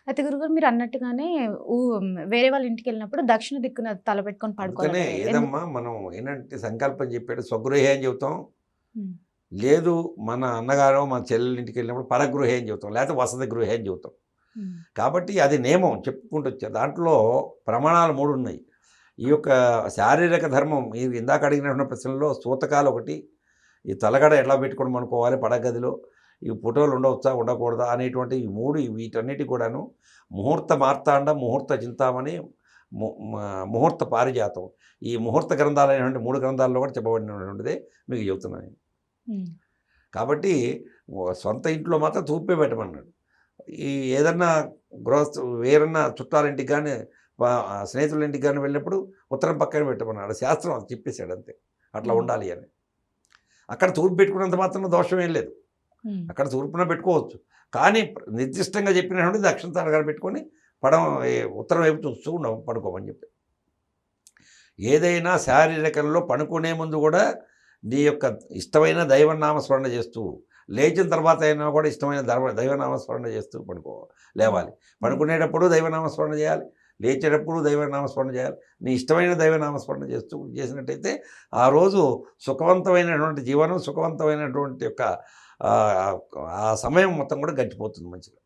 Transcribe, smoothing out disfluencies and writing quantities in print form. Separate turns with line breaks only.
అయితే గురుగారు మీరు అన్నట్టుగానే ఊ వేరే వాళ్ళ ఇంటికెళ్ళినప్పుడు దక్షిణ దిక్కున తలపెట్టుకొని
అందుకనే
పడుకోవాలట.
ఏదమ్మా మనం ఏంటంటే సంకల్పం చెప్పాడు స్వగృహే అని చెబుతాం.
హ్మ్.
లేదు మన అన్నగారో, మన చెల్లెల ఇంటికెళ్ళినప్పుడు పరగృహే అని చెబుతాం. లేకపోతే వసతి గృహే అని చెబుతాం.
హ్మ్.
కాబట్టి అది నియమం చెప్పుకుంటూ వచ్చారు. దాంట్లో ప్రమాణాలు 3 ఉన్నాయి. ఈ యొక్క శారీరక ధర్మం మీరు ఇందాక అడిగినటువంటి ప్రశ్నలో సూతకాలు ఒకటి, ఈ తలగడ ఎట్లా పెట్టుకొని పడుకోవాలి పడగదిలో, ఈ ఫోటోలు ఉండవచ్చా, ఉండకూడదా అనేటువంటి ఈ 3 వీటన్నిటికి కూడాను ముహూర్త మార్తాండం, ముహూర్త చింతామణి, ముహూర్త పారిజాతం. ఈ ముహూర్త గ్రంథాలైనటువంటి 3 గ్రంథాల్లో కూడా చెప్పబడినటువంటిదే మీకు చెబుతున్నాను నేను.
హ్మ్.
కాబట్టి సొంత ఇంట్లో మాత్రం తూర్పే పెట్టమన్నాడు. ఈ ఏదన్నా వేరన్నా చుట్టాలింటికి గాని, స్నేహితుల ఇంటికి గాని వెళ్ళినప్పుడు ఉత్తరం పక్కన పెట్టమన్నాడు. శాస్త్రం అది చెప్పేసాడు అంతే. అట్లా
హ్మ్.
ఉండాలి అని. అక్కడ తూర్పు పెట్టుకున్నంత మాత్రాన దోషం ఏం లేదు.
హ్మ్.
అక్కడ తూర్పున పెట్టుకోవచ్చు. కానీ నిర్దిష్టంగా చెప్పినటువంటి దక్షిణ తరగతి పెట్టుకొని ఉత్తరం వైపు చూస్తూ పడుకోమని చెప్పి. ఏదైనా శారీరకంలో పడుకునే ముందు కూడా నీ యొక్క ఇష్టమైన దైవనామస్మరణ చేస్తూ, లేచిన తర్వాత అయినా కూడా ఇష్టమైన దైవనామస్మరణ చేస్తూ
హ్మ్.
లేవాలి.
హ్మ్.
పడుకునేటప్పుడు దైవనామస్మరణ చేయాలి. లేచేటప్పుడు దైవనామస్మరణ చేయాలి. నీ ఇష్టమైన దైవనామస్మరణ చేసినట్టయితే ఆ రోజు సుఖవంతమైనటువంటి జీవనం, సుఖవంతమైనటువంటి యొక్క ఆ సమయం మొత్తం కూడా గడిచిపోతుంది మంచిగా.